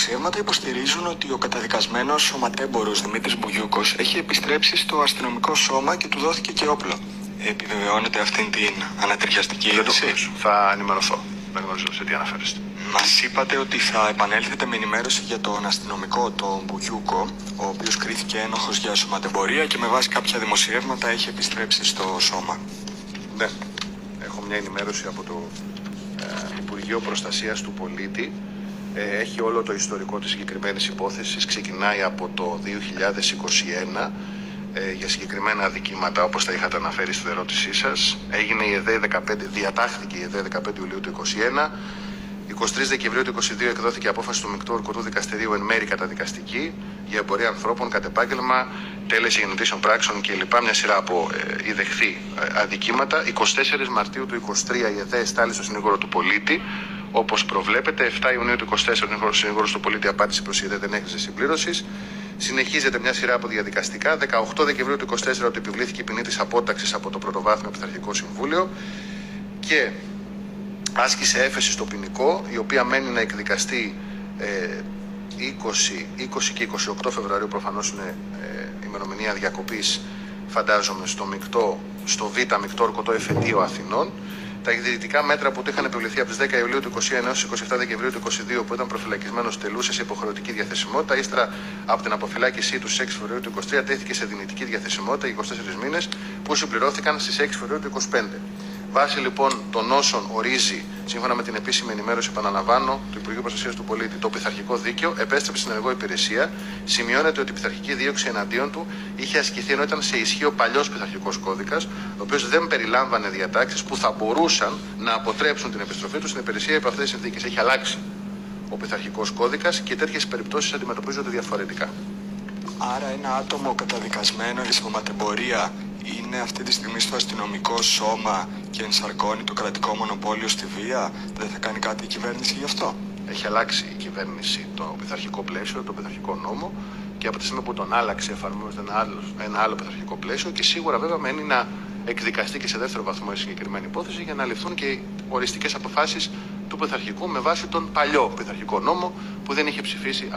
δημοσιεύματα υποστηρίζουν ότι ο καταδικασμένος σωματέμπορος Δημήτρης Μπουγιούκος έχει επιστρέψει στο αστυνομικό σώμα και του δόθηκε και όπλο. Επιβεβαιώνεται αυτήν την ανατριχιαστική είδηση? Θα ενημερωθώ. Δεν γνωρίζω σε τι αναφέρεστε. Μας είπατε ότι θα επανέλθετε με ενημέρωση για τον αστυνομικό, τον Μπουγιούκο, ο οποίος κρίθηκε ένοχος για σωματεμπορία και με βάση κάποια δημοσιεύματα έχει επιστρέψει στο σώμα. Ναι. Έχω μια ενημέρωση από το Υπουργείο Προστασίας του Πολίτη. Έχει όλο το ιστορικό της συγκεκριμένης υπόθεσης. Ξεκινάει από το 2021 για συγκεκριμένα αδικήματα, όπως τα είχατε αναφέρει στην ερώτησή σας. Έγινε η ΕΔΕ 15, διατάχθηκε η ΕΔΕ 15 Ιουλίου του 2021. 23 Δεκεμβρίου του 2022 εκδόθηκε απόφαση του Μεικτού Ορκωτού Δικαστηρίου εν μέρει καταδικαστική για εμπορία ανθρώπων κατ' επάγγελμα, τέλεση γεννητήσεων πράξεων κλπ. Μια σειρά από ιδεχθή αδικήματα. 24 Μαρτίου του 2023 η ΕΔΕ εστάλει στο συνήγορο του πολίτη. Όπως προβλέπεται, 7 Ιουνίου του 2024 ο συνήγορος του πολίτη απάντησε προς η ΕΔΕ δεν έχριζε συμπλήρωσης. Συνεχίζεται μια σειρά από διαδικαστικά. 18 Δεκεμβρίου του 2024 του επιβλήθηκε η ποινή της απόταξης από το Πρωτοβάθμιο Πειθαρχικό Συμβούλιο και άσκησε έφεση στο ποινικό, η οποία μένει να εκδικαστεί 20 και 28 Φεβρουαρίου. Προφανώς είναι ημερομηνία διακοπής, φαντάζομαι, στο Β' Μεικτό Ορκωτό Εφετείο Αθηνών. Τα εκδικητικά μέτρα που του είχαν επιβληθεί από τις 10 Ιουλίου του 2021 έως 27 Δεκεμβρίου του 2022, που ήταν προφυλακισμένος, τελούσε σε υποχρεωτική διαθεσιμότητα. Ύστερα από την αποφυλάκησή του στις 6 Φεβρουαρίου του 2023, τέθηκε σε δυνητική διαθεσιμότητα για 24 μήνες, που συμπληρώθηκαν στις 6 Φεβρουαρίου του 2025. Βάσει λοιπόν των όσων ορίζει, σύμφωνα με την επίσημη ενημέρωση, επαναλαμβάνω, του Υπουργείου Προστασίας του Πολίτη, το πειθαρχικό δίκαιο, επέστρεψε στην ενεργό υπηρεσία. Σημειώνεται ότι η πειθαρχική δίωξη εναντίον του είχε ασκηθεί ενώ ήταν σε ισχύ ο παλιός πειθαρχικός κώδικας, ο οποίος δεν περιλάμβανε διατάξεις που θα μπορούσαν να αποτρέψουν την επιστροφή του στην υπηρεσία υπό αυτές τις συνθήκες. Έχει αλλάξει ο πειθαρχικός κώδικας και τέτοιες περιπτώσεις αντιμετωπίζονται διαφορετικά. Άρα, ένα άτομο καταδικασμένο για σωματεμπορία είναι αυτή τη στιγμή στο αστυνομικό σώμα και ενσαρκώνει το κρατικό μονοπόλιο στη βία? Δεν θα κάνει κάτι η κυβέρνηση γι' αυτό? Έχει αλλάξει η κυβέρνηση το πειθαρχικό πλαίσιο, το πειθαρχικό νόμο, και από τη στιγμή που τον άλλαξε εφαρμόζεται ένα άλλο πειθαρχικό πλαίσιο και σίγουρα βέβαια μένει να εκδικαστεί και σε δεύτερο βαθμό η συγκεκριμένη υπόθεση για να ληφθούν και οριστικές αποφάσεις του πειθαρχικού με βάση τον παλιό πειθαρχικό νόμο που δεν είχε ψηφίσει